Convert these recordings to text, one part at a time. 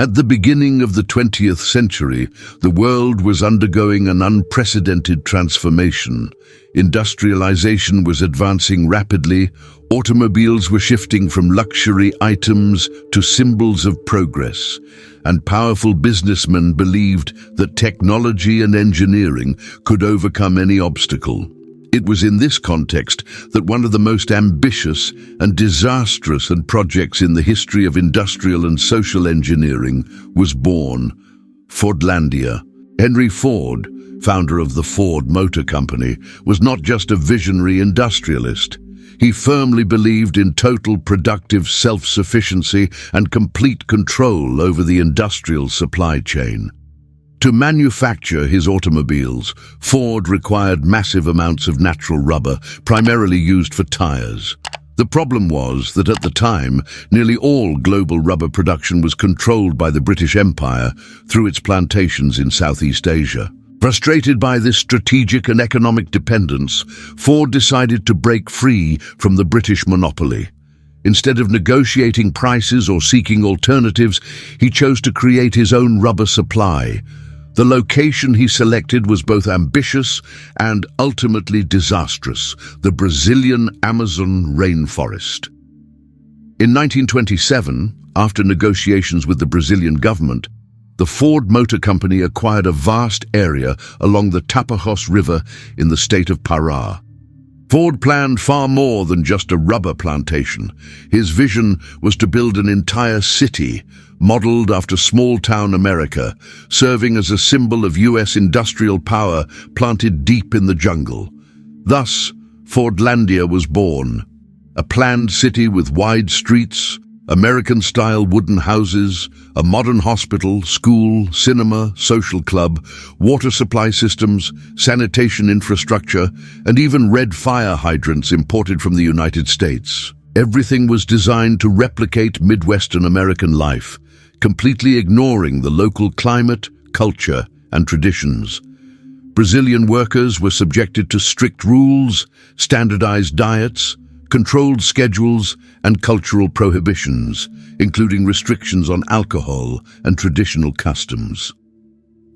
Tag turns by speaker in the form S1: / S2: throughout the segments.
S1: At the beginning of the 20th century, the world was undergoing an unprecedented transformation. Industrialization was advancing rapidly, automobiles were shifting from luxury items to symbols of progress, and powerful businessmen believed that technology and engineering could overcome any obstacle. It was in this context that one of the most ambitious and disastrous projects in the history of industrial and social engineering was born: Fordlândia. Henry Ford, founder of the Ford Motor Company, was not just a visionary industrialist. He firmly believed in total productive self-sufficiency and complete control over the industrial supply chain. To manufacture his automobiles, Ford required massive amounts of natural rubber, primarily used for tires. The problem was that at the time, nearly all global rubber production was controlled by the British Empire through its plantations in Southeast Asia. Frustrated by this strategic and economic dependence, Ford decided to break free from the British monopoly. Instead of negotiating prices or seeking alternatives, he chose to create his own rubber supply. The location he selected was both ambitious and ultimately disastrous: the Brazilian Amazon rainforest. In 1927, after negotiations with the Brazilian government, the Ford Motor Company acquired a vast area along the Tapajós River in the state of Pará. Ford planned far more than just a rubber plantation. His vision was to build an entire city, modeled after small-town America, serving as a symbol of US industrial power planted deep in the jungle. Thus, Fordlândia was born, a planned city with wide streets, American-style wooden houses, a modern hospital, school, cinema, social club, water supply systems, sanitation infrastructure, and even red fire hydrants imported from the United States. Everything was designed to replicate Midwestern American life, completely ignoring the local climate, culture, and traditions. Brazilian workers were subjected to strict rules, standardized diets, controlled schedules, and cultural prohibitions, including restrictions on alcohol and traditional customs.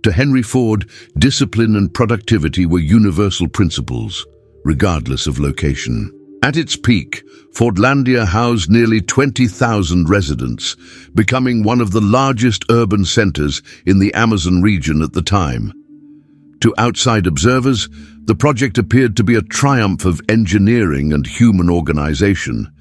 S1: To Henry Ford, discipline and productivity were universal principles, regardless of location. At its peak, Fordlândia housed nearly 20,000 residents, becoming one of the largest urban centers in the Amazon region at the time. To outside observers, the project appeared to be a triumph of engineering and human organization.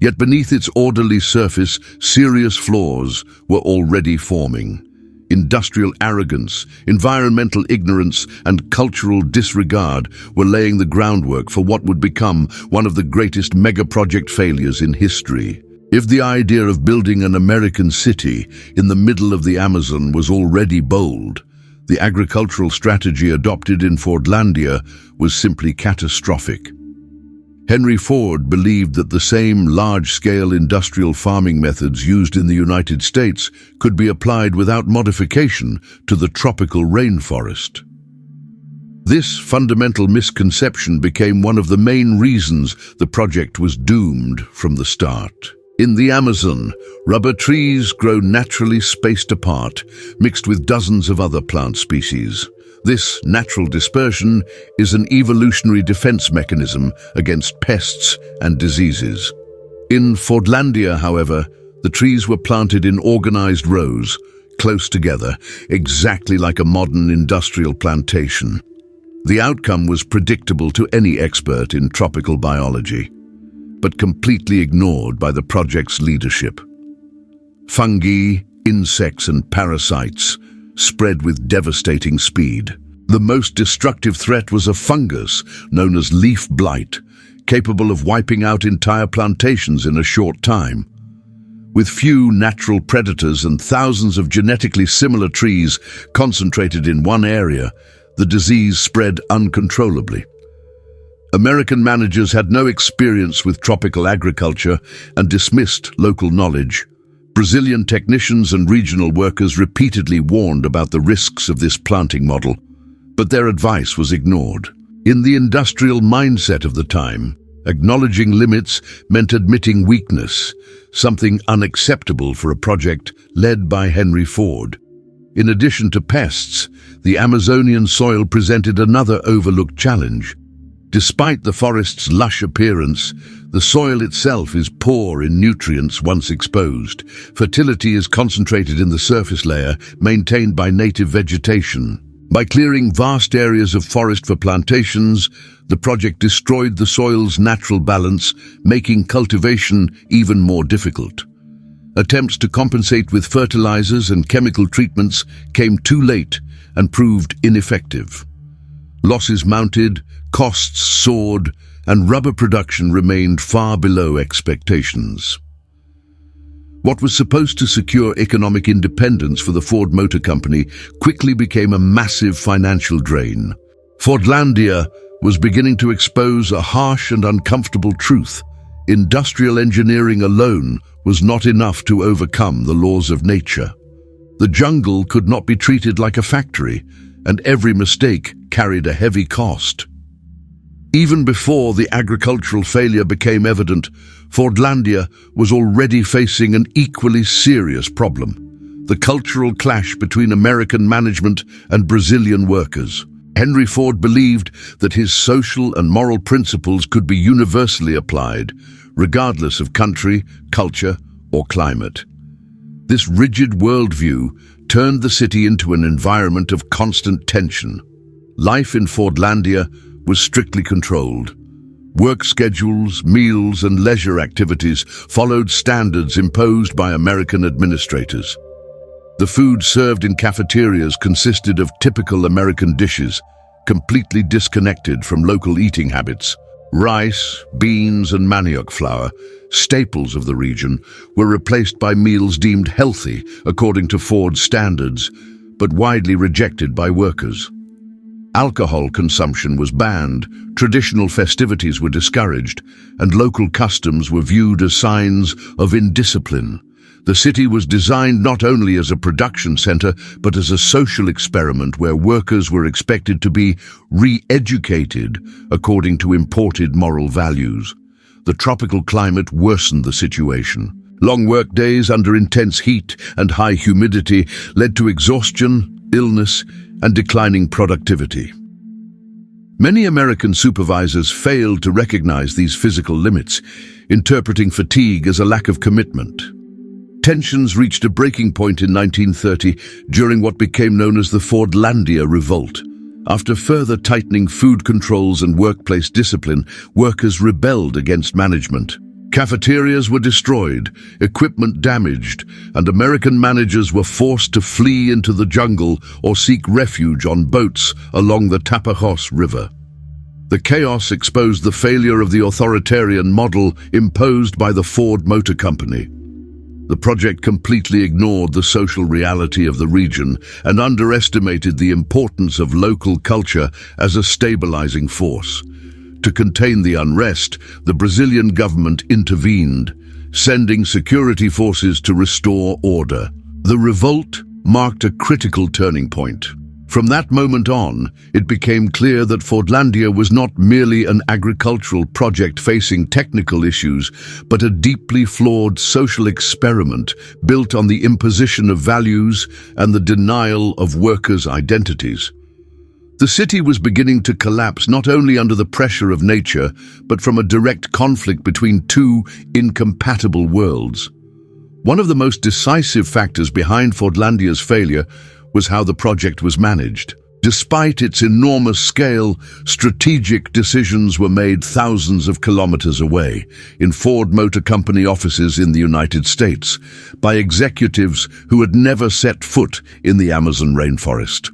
S1: Yet beneath its orderly surface, serious flaws were already forming. Industrial arrogance, environmental ignorance, and cultural disregard were laying the groundwork for what would become one of the greatest megaproject failures in history. If the idea of building an American city in the middle of the Amazon was already bold, the agricultural strategy adopted in Fordlândia was simply catastrophic. Henry Ford believed that the same large-scale industrial farming methods used in the United States could be applied without modification to the tropical rainforest. This fundamental misconception became one of the main reasons the project was doomed from the start. In the Amazon, rubber trees grow naturally spaced apart, mixed with dozens of other plant species. This natural dispersion is an evolutionary defense mechanism against pests and diseases. In Fordlândia, however, the trees were planted in organized rows, close together, exactly like a modern industrial plantation. The outcome was predictable to any expert in tropical biology, but completely ignored by the project's leadership. Fungi, insects, and parasites spread with devastating speed. The most destructive threat was a fungus known as leaf blight, capable of wiping out entire plantations in a short time. With few natural predators and thousands of genetically similar trees concentrated in one area, the disease spread uncontrollably. American managers had no experience with tropical agriculture and dismissed local knowledge. Brazilian technicians and regional workers repeatedly warned about the risks of this planting model, but their advice was ignored. In the industrial mindset of the time, Acknowledging limits meant admitting weakness, something unacceptable for a project led by Henry Ford. In addition to pests, the Amazonian soil presented another overlooked challenge. Despite the forest's lush appearance, the soil itself is poor in nutrients once exposed. Fertility is concentrated in the surface layer, maintained by native vegetation. By clearing vast areas of forest for plantations, the project destroyed the soil's natural balance, making cultivation even more difficult. Attempts to compensate with fertilizers and chemical treatments came too late and proved ineffective. Losses mounted, costs soared, and rubber production remained far below expectations. What was supposed to secure economic independence for the Ford Motor Company quickly became a massive financial drain. Fordlândia was beginning to expose a harsh and uncomfortable truth. Industrial engineering alone was not enough to overcome the laws of nature. The jungle could not be treated like a factory, and every mistake carried a heavy cost. Even before the agricultural failure became evident, Fordlândia was already facing an equally serious problem: the cultural clash between American management and Brazilian workers. Henry Ford believed that his social and moral principles could be universally applied, regardless of country, culture, or climate. This rigid worldview turned the city into an environment of constant tension. Life in Fordlândia was strictly controlled. Work schedules, meals, and leisure activities followed standards imposed by American administrators. The food served in cafeterias consisted of typical American dishes, completely disconnected from local eating habits. Rice, beans, and manioc flour, staples of the region, were replaced by meals deemed healthy according to Ford's standards, but widely rejected by workers. Alcohol consumption was banned, traditional festivities were discouraged, and local customs were viewed as signs of indiscipline. The city was designed not only as a production center, but as a social experiment where workers were expected to be re-educated according to imported moral values. The tropical climate worsened the situation. Long workdays under intense heat and high humidity led to exhaustion, illness, and declining productivity. Many American supervisors failed to recognize these physical limits, interpreting fatigue as a lack of commitment. Tensions reached a breaking point in 1930 during what became known as the Fordlândia Revolt. After further tightening food controls and workplace discipline, workers rebelled against management. Cafeterias were destroyed, equipment damaged, and American managers were forced to flee into the jungle or seek refuge on boats along the Tapajós River. The chaos exposed the failure of the authoritarian model imposed by the Ford Motor Company. The project completely ignored the social reality of the region and underestimated the importance of local culture as a stabilizing force. To contain the unrest, the Brazilian government intervened, sending security forces to restore order. The revolt marked a critical turning point. From that moment on, it became clear that Fordlândia was not merely an agricultural project facing technical issues, but a deeply flawed social experiment built on the imposition of values and the denial of workers' identities. The city was beginning to collapse not only under the pressure of nature, but from a direct conflict between two incompatible worlds. One of the most decisive factors behind Fordlândia's failure was how the project was managed. Despite its enormous scale, strategic decisions were made thousands of kilometers away, in Ford Motor Company offices in the United States, by executives who had never set foot in the Amazon rainforest.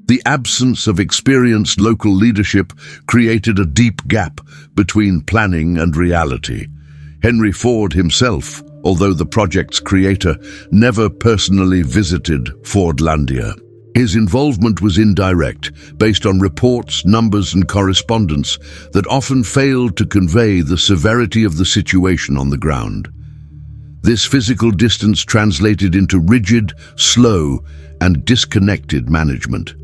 S1: The absence of experienced local leadership created a deep gap between planning and reality. Henry Ford himself, although the project's creator, never personally visited Fordlândia. His involvement was indirect, based on reports, numbers, and correspondence that often failed to convey the severity of the situation on the ground. This physical distance translated into rigid, slow, and disconnected management.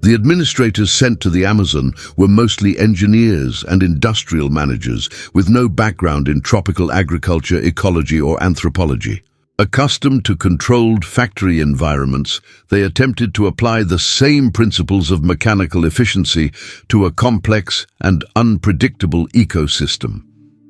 S1: The administrators sent to the Amazon were mostly engineers and industrial managers with no background in tropical agriculture, ecology, or anthropology. Accustomed to controlled factory environments, they attempted to apply the same principles of mechanical efficiency to a complex and unpredictable ecosystem.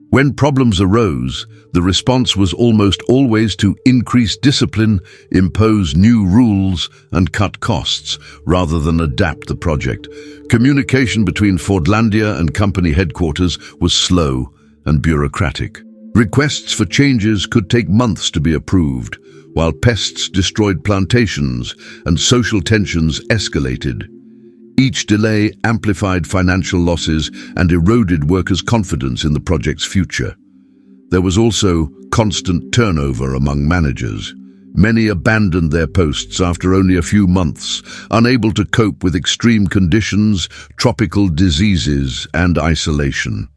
S1: When problems arose, the response was almost always to increase discipline, impose new rules, and cut costs, rather than adapt the project. Communication between Fordlândia and company headquarters was slow and bureaucratic. Requests for changes could take months to be approved, while pests destroyed plantations and social tensions escalated. Each delay amplified financial losses and eroded workers' confidence in the project's future. There was also constant turnover among managers. Many abandoned their posts after only a few months, unable to cope with extreme conditions, tropical diseases, and isolation.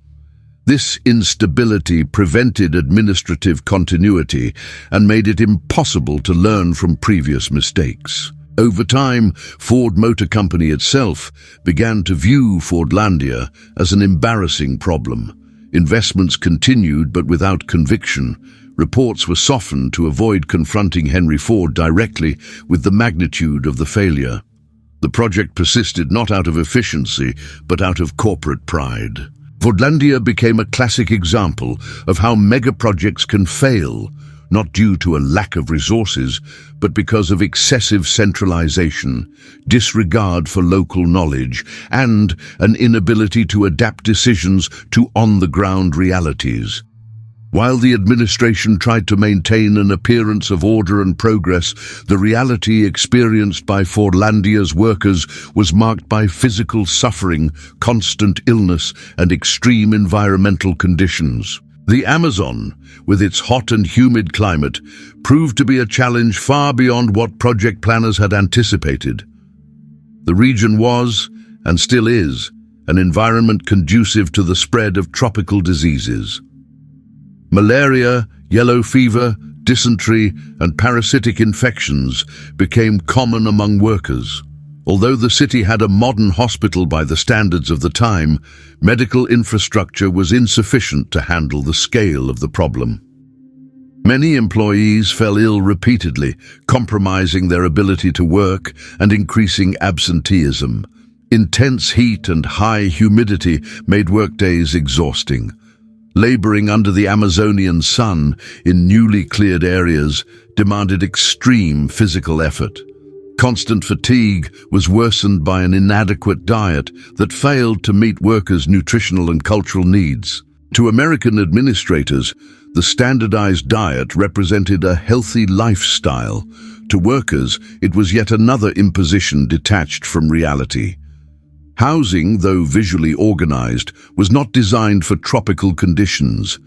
S1: This instability prevented administrative continuity and made it impossible to learn from previous mistakes. Over time, Ford Motor Company itself began to view Fordlândia as an embarrassing problem. Investments continued, but without conviction. Reports were softened to avoid confronting Henry Ford directly with the magnitude of the failure. The project persisted not out of efficiency, but out of corporate pride. Fordlândia became a classic example of how megaprojects can fail, not due to a lack of resources, but because of excessive centralization, disregard for local knowledge, and an inability to adapt decisions to on-the-ground realities. While the administration tried to maintain an appearance of order and progress, the reality experienced by Fordlândia's workers was marked by physical suffering, constant illness, and extreme environmental conditions. The Amazon, with its hot and humid climate, proved to be a challenge far beyond what project planners had anticipated. The region was, and still is, an environment conducive to the spread of tropical diseases. Malaria, yellow fever, dysentery, and parasitic infections became common among workers. Although the city had a modern hospital by the standards of the time, medical infrastructure was insufficient to handle the scale of the problem. Many employees fell ill repeatedly, compromising their ability to work and increasing absenteeism. Intense heat and high humidity made workdays exhausting. Laboring under the Amazonian sun in newly cleared areas demanded extreme physical effort. Constant fatigue was worsened by an inadequate diet that failed to meet workers' nutritional and cultural needs. To American administrators, the standardized diet represented a healthy lifestyle. To workers, it was yet another imposition detached from reality. Housing, though visually organized, was not designed for tropical conditions.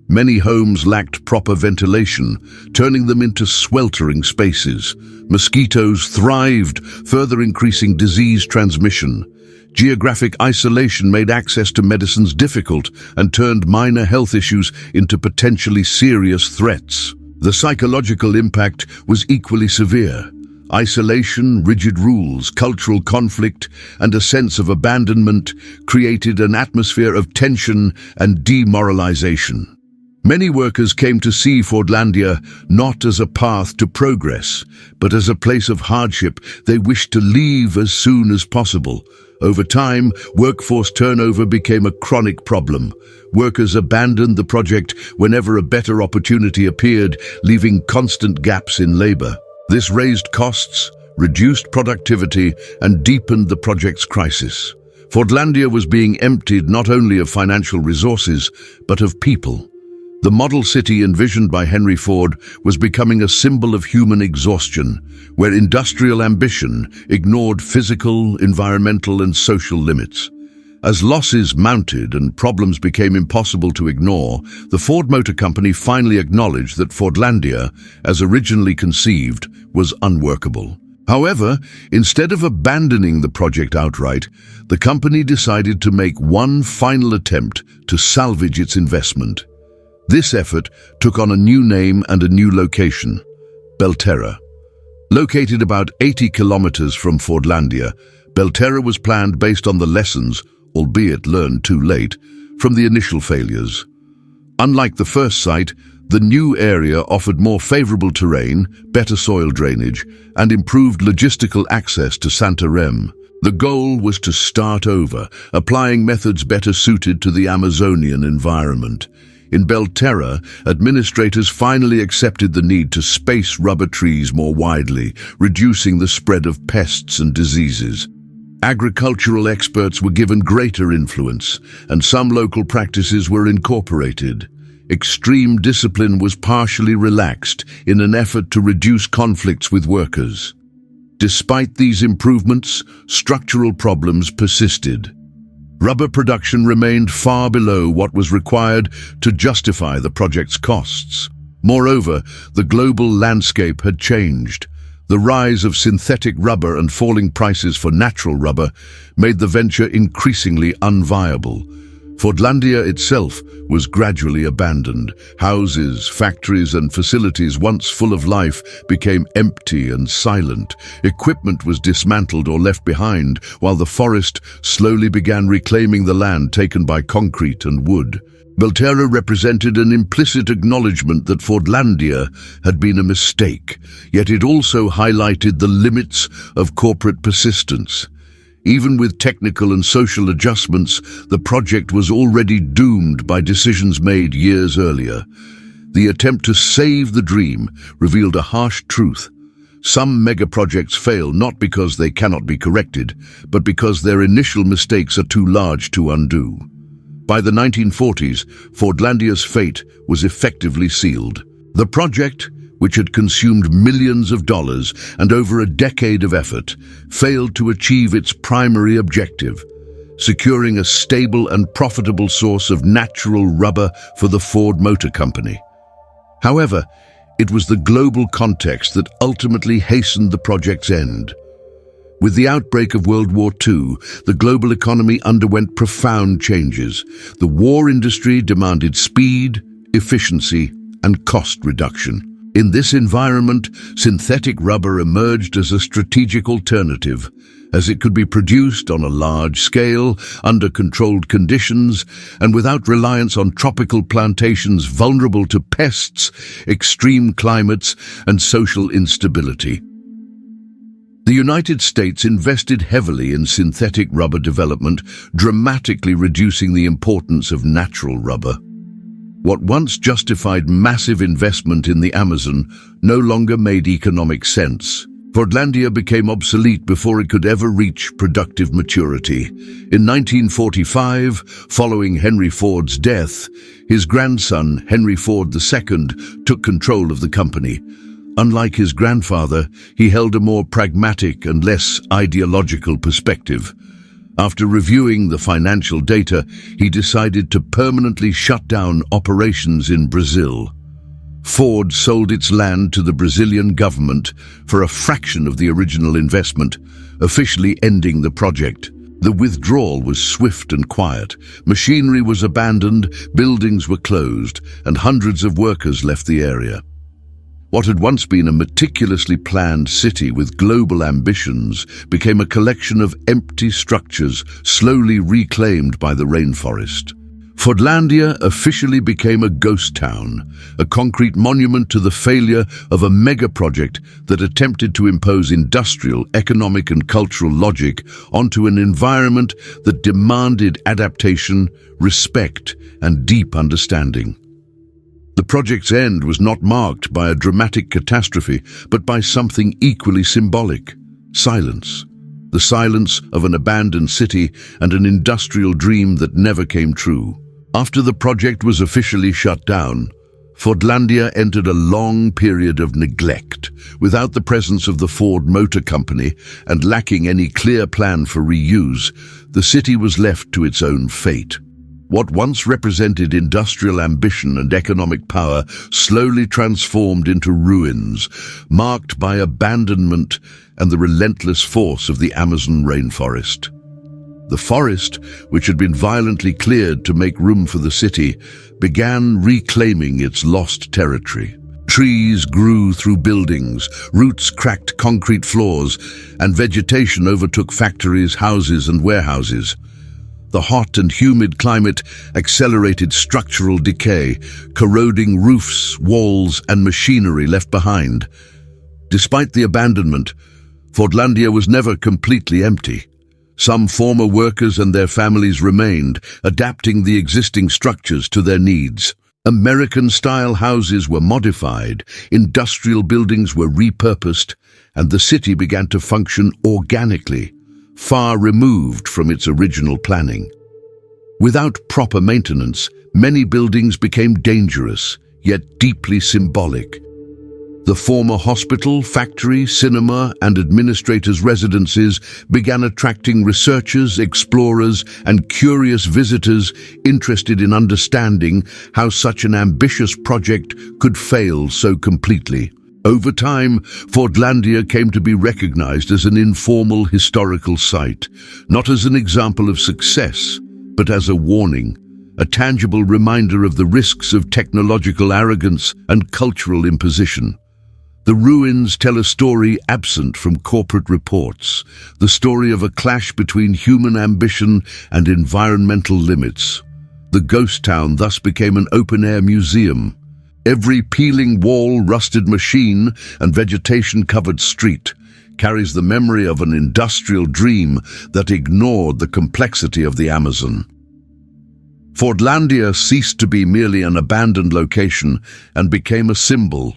S1: Many homes lacked proper ventilation, turning them into sweltering spaces. Mosquitoes thrived, further increasing disease transmission. Geographic isolation made access to medicines difficult and turned minor health issues into potentially serious threats. The psychological impact was equally severe. Isolation, rigid rules, cultural conflict, and a sense of abandonment created an atmosphere of tension and demoralization. Many workers came to see Fordlândia not as a path to progress, but as a place of hardship. They wished to leave as soon as possible. Over time, workforce turnover became a chronic problem. Workers abandoned the project whenever a better opportunity appeared, leaving constant gaps in labor. This raised costs, reduced productivity, and deepened the project's crisis. Fordlândia was being emptied not only of financial resources, but of people. The model city envisioned by Henry Ford was becoming a symbol of human exhaustion, where industrial ambition ignored physical, environmental, and social limits. As losses mounted and problems became impossible to ignore, the Ford Motor Company finally acknowledged that Fordlândia, as originally conceived, was unworkable. However, instead of abandoning the project outright, the company decided to make one final attempt to salvage its investment. This effort took on a new name and a new location, Belterra. Located about 80 kilometers from Fordlândia, Belterra was planned based on the lessons, albeit learned too late, from the initial failures. Unlike the first site, the new area offered more favorable terrain, better soil drainage, and improved logistical access to Santarém. The goal was to start over, applying methods better suited to the Amazonian environment. In Belterra, administrators finally accepted the need to space rubber trees more widely, reducing the spread of pests and diseases. Agricultural experts were given greater influence, and some local practices were incorporated. Extreme discipline was partially relaxed in an effort to reduce conflicts with workers. Despite these improvements, structural problems persisted. Rubber production remained far below what was required to justify the project's costs. Moreover, the global landscape had changed. The rise of synthetic rubber and falling prices for natural rubber made the venture increasingly unviable. Fordlândia itself was gradually abandoned. Houses, factories, and facilities once full of life became empty and silent. Equipment was dismantled or left behind, while the forest slowly began reclaiming the land taken by concrete and wood. Belterra represented an implicit acknowledgement that Fordlândia had been a mistake, yet it also highlighted the limits of corporate persistence. Even with technical and social adjustments, the project was already doomed by decisions made years earlier. The attempt to save the dream revealed a harsh truth. Some megaprojects fail not because they cannot be corrected, but because their initial mistakes are too large to undo. By the 1940s, Fordlândia's fate was effectively sealed. The project, which had consumed millions of dollars and over a decade of effort, failed to achieve its primary objective, securing a stable and profitable source of natural rubber for the Ford Motor Company. However, it was the global context that ultimately hastened the project's end. With the outbreak of World War II, the global economy underwent profound changes. The war industry demanded speed, efficiency, and cost reduction. In this environment, synthetic rubber emerged as a strategic alternative, as it could be produced on a large scale, under controlled conditions, and without reliance on tropical plantations vulnerable to pests, extreme climates, and social instability. The United States invested heavily in synthetic rubber development, dramatically reducing the importance of natural rubber. What once justified massive investment in the Amazon no longer made economic sense. Fordlândia became obsolete before it could ever reach productive maturity. In 1945, following Henry Ford's death, his grandson, Henry Ford II, took control of the company. Unlike his grandfather, he held a more pragmatic and less ideological perspective. After reviewing the financial data, he decided to permanently shut down operations in Brazil. Ford sold its land to the Brazilian government for a fraction of the original investment, officially ending the project. The withdrawal was swift and quiet. Machinery was abandoned, buildings were closed, and hundreds of workers left the area. What had once been a meticulously planned city with global ambitions became a collection of empty structures slowly reclaimed by the rainforest. Fordlândia officially became a ghost town, a concrete monument to the failure of a megaproject that attempted to impose industrial, economic, and cultural logic onto an environment that demanded adaptation, respect, and deep understanding. The project's end was not marked by a dramatic catastrophe, but by something equally symbolic: silence. The silence of an abandoned city and an industrial dream that never came true. After the project was officially shut down, Fordlândia entered a long period of neglect. Without the presence of the Ford Motor Company and lacking any clear plan for reuse, the city was left to its own fate. What once represented industrial ambition and economic power slowly transformed into ruins, marked by abandonment and the relentless force of the Amazon rainforest. The forest, which had been violently cleared to make room for the city, began reclaiming its lost territory. Trees grew through buildings, roots cracked concrete floors, and vegetation overtook factories, houses, and warehouses. The hot and humid climate accelerated structural decay, corroding roofs, walls, and machinery left behind. Despite the abandonment, Fordlândia was never completely empty. Some former workers and their families remained, adapting the existing structures to their needs. American-style houses were modified, industrial buildings were repurposed, and the city began to function organically, far removed from its original planning. Without proper maintenance, many buildings became dangerous, yet deeply symbolic. The former hospital, factory, cinema, and administrators' residences began attracting researchers, explorers, and curious visitors interested in understanding how such an ambitious project could fail so completely. Over time, Fordlândia came to be recognized as an informal historical site, not as an example of success, but as a warning, a tangible reminder of the risks of technological arrogance and cultural imposition. The ruins tell a story absent from corporate reports, the story of a clash between human ambition and environmental limits. The ghost town thus became an open-air museum. Every peeling wall, rusted machine, and vegetation-covered street carries the memory of an industrial dream that ignored the complexity of the Amazon. Fordlândia ceased to be merely an abandoned location and became a symbol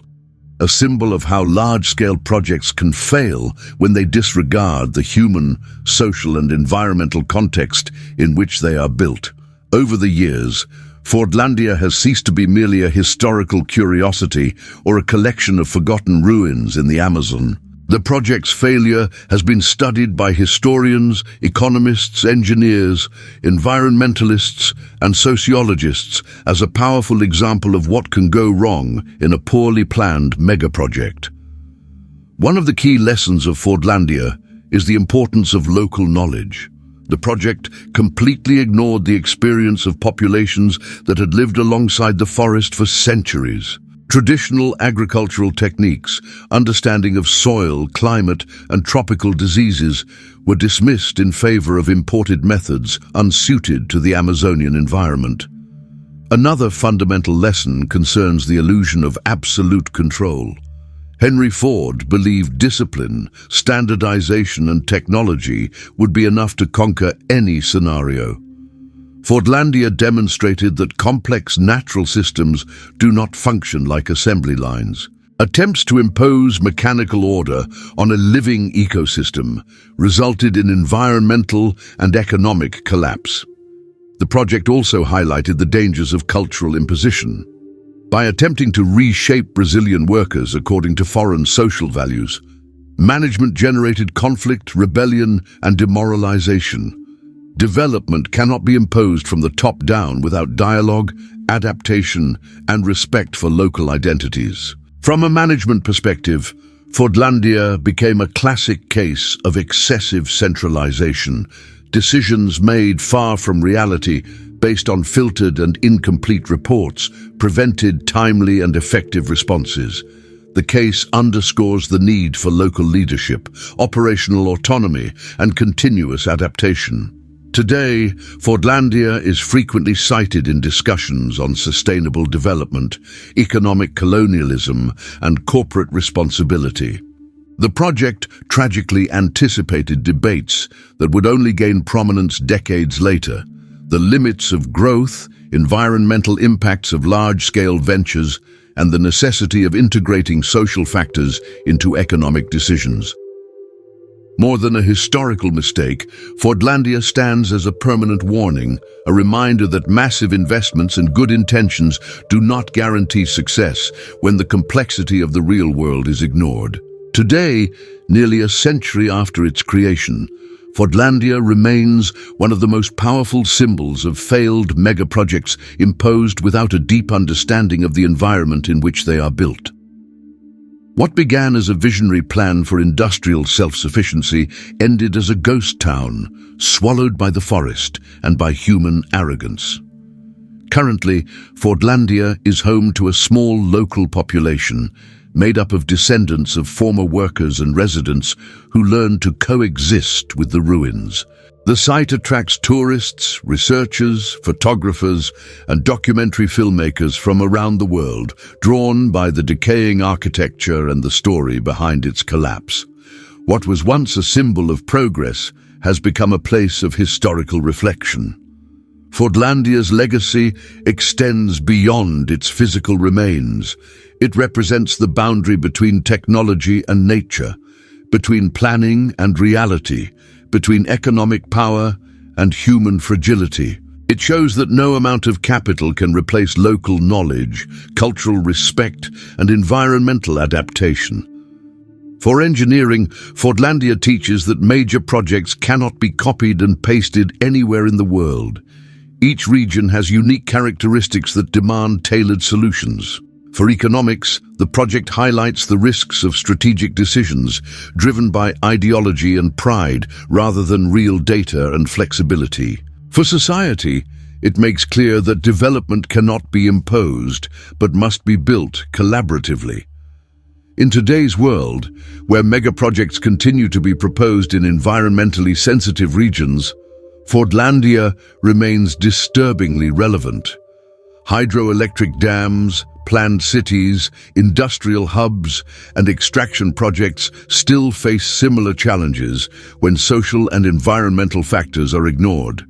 S1: of how large-scale projects can fail when they disregard the human, social, and environmental context in which they are built. Over the years, Fordlândia has ceased to be merely a historical curiosity or a collection of forgotten ruins in the Amazon. The project's failure has been studied by historians, economists, engineers, environmentalists, and sociologists as a powerful example of what can go wrong in a poorly planned megaproject. One of the key lessons of Fordlândia is the importance of local knowledge. The project completely ignored the experience of populations that had lived alongside the forest for centuries. Traditional agricultural techniques, understanding of soil, climate, and tropical diseases were dismissed in favor of imported methods unsuited to the Amazonian environment. Another fundamental lesson concerns the illusion of absolute control. Henry Ford believed discipline, standardization, and technology would be enough to conquer any scenario. Fordlândia demonstrated that complex natural systems do not function like assembly lines. Attempts to impose mechanical order on a living ecosystem resulted in environmental and economic collapse. The project also highlighted the dangers of cultural imposition. By attempting to reshape Brazilian workers according to foreign social values, management generated conflict, rebellion, and demoralization. Development cannot be imposed from the top down without dialogue, adaptation, and respect for local identities. From a management perspective, Fordlândia became a classic case of excessive centralization, decisions made far from reality based on filtered and incomplete reports prevented timely and effective responses. The case underscores the need for local leadership, operational autonomy, and continuous adaptation. Today, Fordlândia is frequently cited in discussions on sustainable development, economic colonialism, and corporate responsibility. The project tragically anticipated debates that would only gain prominence decades later. The limits of growth, environmental impacts of large-scale ventures, and the necessity of integrating social factors into economic decisions. More than a historical mistake, Fordlândia stands as a permanent warning, a reminder that massive investments and good intentions do not guarantee success when the complexity of the real world is ignored. Today, nearly a century after its creation, Fordlândia remains one of the most powerful symbols of failed megaprojects imposed without a deep understanding of the environment in which they are built. What began as a visionary plan for industrial self-sufficiency ended as a ghost town, swallowed by the forest and by human arrogance. Currently, Fordlândia is home to a small local population, made up of descendants of former workers and residents who learned to coexist with the ruins. The site attracts tourists, researchers, photographers, and documentary filmmakers from around the world, drawn by the decaying architecture and the story behind its collapse. What was once a symbol of progress has become a place of historical reflection. Fordlândia's legacy extends beyond its physical remains. It represents the boundary between technology and nature, between planning and reality, between economic power and human fragility. It shows that no amount of capital can replace local knowledge, cultural respect, and environmental adaptation. For engineering, Fordlândia teaches that major projects cannot be copied and pasted anywhere in the world. Each region has unique characteristics that demand tailored solutions. For economics, the project highlights the risks of strategic decisions driven by ideology and pride rather than real data and flexibility. For society, it makes clear that development cannot be imposed but must be built collaboratively. In today's world, where megaprojects continue to be proposed in environmentally sensitive regions, Fordlândia remains disturbingly relevant. Hydroelectric dams, planned cities, industrial hubs, and extraction projects still face similar challenges when social and environmental factors are ignored.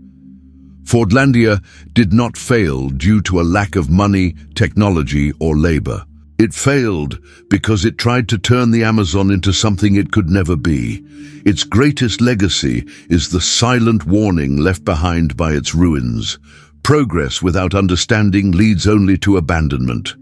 S1: Fordlândia did not fail due to a lack of money, technology, or labor. It failed because it tried to turn the Amazon into something it could never be. Its greatest legacy is the silent warning left behind by its ruins. Progress without understanding leads only to abandonment.